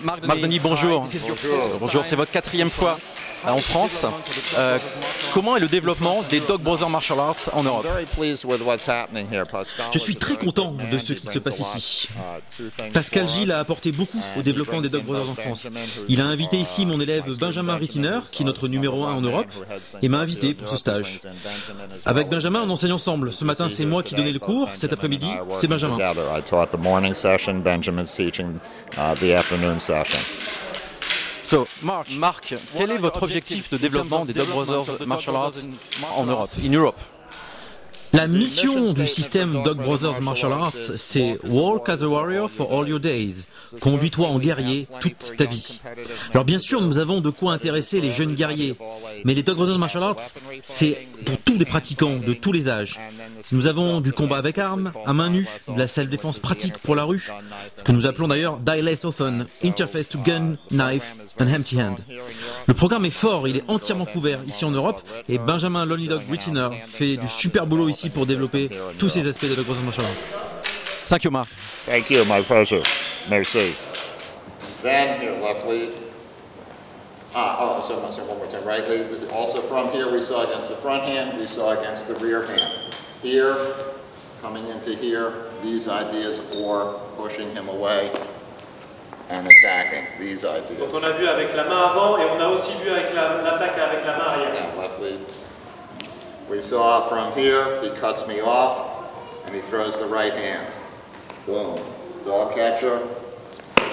Marc Denis, bonjour. Bonjour, c'est votre 4e fois en France. Comment est le développement des Dog Brothers Martial Arts en Europe? Je suis très content de ce qui se passe ici. Pascal Gilles a apporté beaucoup au développement des Dog Brothers en France. Il a invité ici mon élève Benjamin Rittiner, qui est notre numéro 1 en Europe, et m'a invité pour ce stage. Avec Benjamin, on enseigne ensemble. Ce matin, c'est moi qui donnais le cours. Cet après-midi, c'est Benjamin. Marc, quel est votre objectif de développement des Dog Brothers Martial Arts en Europe, La mission du système Dog Brothers Martial Arts, c'est Walk as a Warrior for all your days. Conduis-toi en guerrier toute ta vie. Alors bien sûr, nous avons de quoi intéresser les jeunes guerriers, mais les Dog Brothers Martial Arts, c'est pour tous les pratiquants de tous les âges. Nous avons du combat avec armes, à main nue, de la self-défense pratique pour la rue, que nous appelons d'ailleurs Die Less Often, Interface to Gun, Knife and Empty Hand. Le programme est fort, il est entièrement couvert ici en Europe, et Benjamin Lonely Dog Rittiner fait du super boulot ici pour développer tous ces aspects de la Brothers Martial Arts. Thank you, Marc. Thank you, my pleasure. Merci. Then here, left lead. So I'm going to say one more time. Right lead. Also from here, we saw against the front hand, we saw against the rear hand. Here, coming into here, these ideas, or pushing him away and attacking these ideas. Donc on a vu avec la main avant et on a aussi vu avec l'attaque avec la main arrière. And left lead. We saw from here, he cuts me off, and he throws the right hand. Boom. Dog catcher.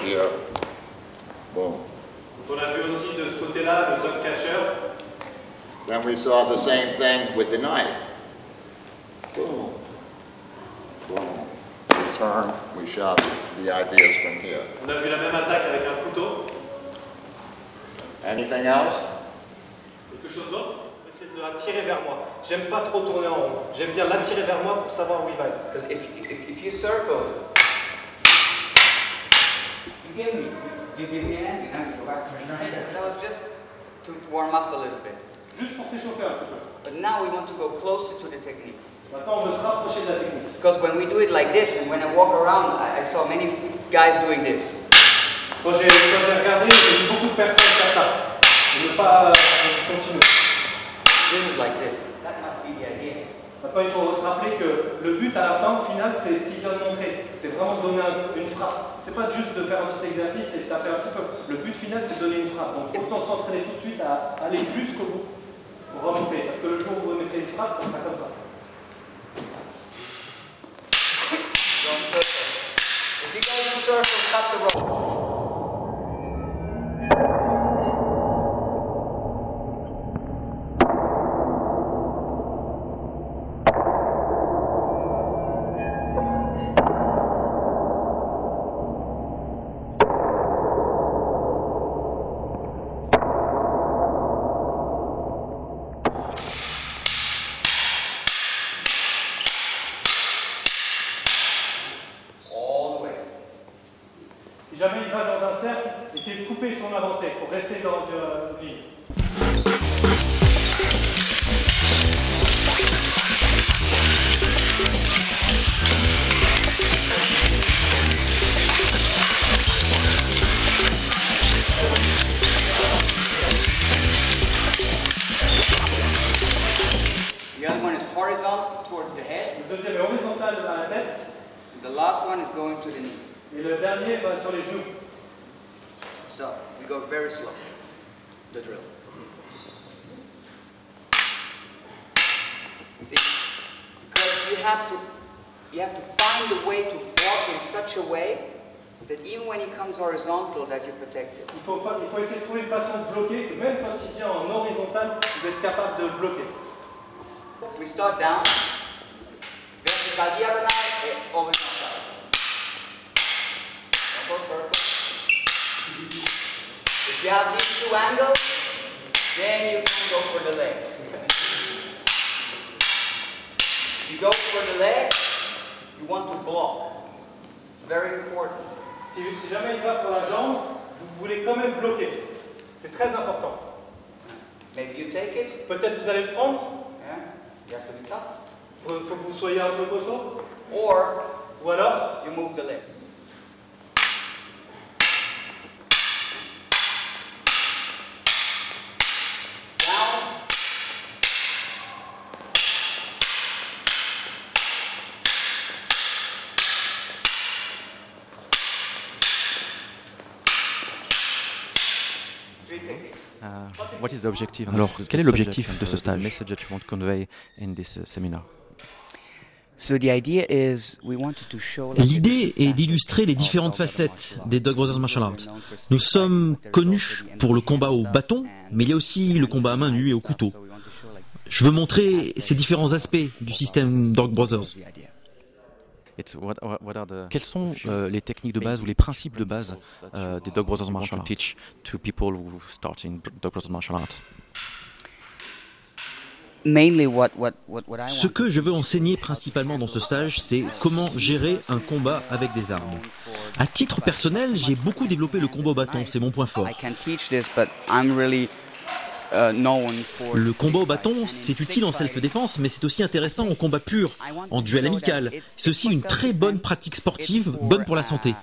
Here. Boom. On a vu aussi de ce côté-là le dog catcher. Then we saw the same thing with the knife. Boom. Boom. We turn, we shove the ideas from here. On a vu la même attaque avec un couteau. Anything else? Quelque chose d'autre? C'est de la tirer vers moi. J'aime pas trop tourner en rond. J'aime bien l'attirer vers moi pour savoir où il va être. Because if you circle, you give me an end, you have to go back to the right. That was just to warm up a little bit. Juste pour s'échauffer un petit peu. But now we want to go closer to the technique. Maintenant, on veut se rapprocher de la technique. Because when we do it like this, and when I walk around, I saw many guys doing this. Quand j'ai regardé, j'ai vu beaucoup de personnes faire ça. Et ne pas continuer. This is like this. That must be the idea. Maintenant, il faut se rappeler que le but à la fin, au final, c'est ce qu'il vient de montrer. C'est vraiment donner une frappe. C'est pas juste de faire un petit exercice et de taper un petit peu. Le but final, c'est de donner une frappe. Donc, autant s'entraîner tout de suite à aller jusqu'au bout pour remonter. Parce que le jour où vous mettez une frappe, ça sera comme ça. Don't circle. If you go in circle, cut the rope. Si jamais il va dans un cercle, essayez de couper son avancée pour rester dans une ligne. The other one is horizontal towards the head. Le deuxième est horizontal à la tête. The last one is going to the knee. Et le dernier va sur les genoux. So we go very slow. The drill. See, because you have to find a way to walk in such a way that even when he comes horizontal, that you're protected. Il faut essayer de trouver une façon de bloquer, que même quand il vient en horizontal, vous êtes capable de le bloquer. We start down. Vertical diagonal et horizontal. Circle. If you have these two angles, then you can go for the leg. If you go for the leg, you want to block. It's very important. Si jamais il va pour la jambe, vous voulez quand même bloquer. C'est très important. Maybe you take it. Peut-être vous allez le prendre. Yeah. You have to be tough. Faut que vous soyez un peu costaud. Or Ou alors, you move the leg. Alors, quel est l'objectif de ce stage? L'idée est d'illustrer les différentes facettes des Dog Brothers Martial Arts. Nous sommes connus pour le combat au bâton, mais il y a aussi le combat à main nue et au couteau. Je veux montrer ces différents aspects du système Dog Brothers. Quelles sont les techniques de base ou les principes de base des Dog Brothers Martial Arts? Teach to people who start in Dog Brothers Martial Arts. Ce que je veux enseigner principalement dans ce stage, c'est comment gérer un combat avec des armes. À titre personnel, j'ai beaucoup développé le combat au bâton, c'est mon point fort. Le combat au bâton, c'est utile en self-défense, mais c'est aussi intéressant en combat pur, en duel amical. C'est aussi une très bonne pratique sportive, bonne pour la santé.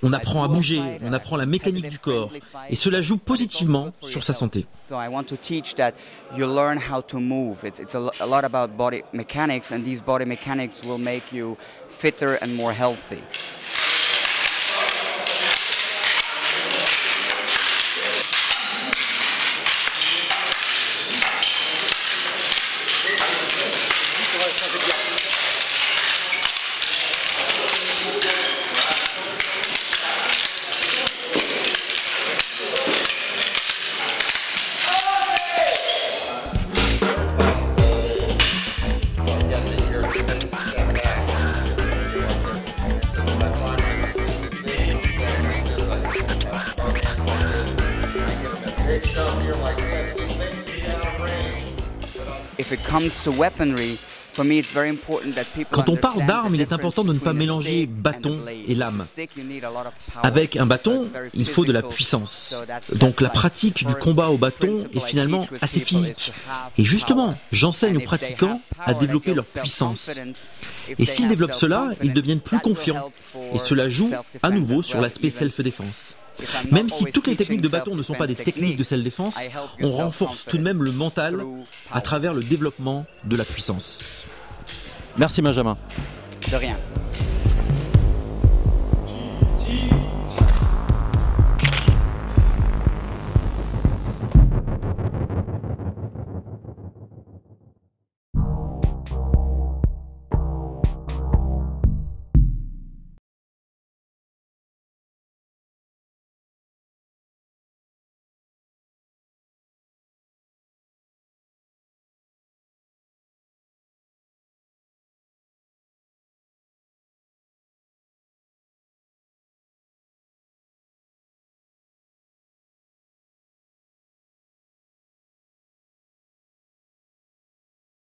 On apprend à bouger, on apprend la mécanique du corps, et cela joue positivement sur sa santé. So I want to teach that you learn how to move. It's a lot about body mechanics, and these body mechanics will make you fitter and more healthy. Quand on parle d'armes, il est important de ne pas mélanger bâton et lame. Avec un bâton, il faut de la puissance. Donc la pratique du combat au bâton est finalement assez physique. Et justement, j'enseigne aux pratiquants à développer leur puissance. Et s'ils développent cela, ils deviennent plus confiants. Et cela joue à nouveau sur l'aspect self-défense. Même si toutes les techniques de bâton ne sont pas des techniques de self-défense, on renforce tout de même le mental à travers le développement de la puissance. Merci Benjamin. De rien.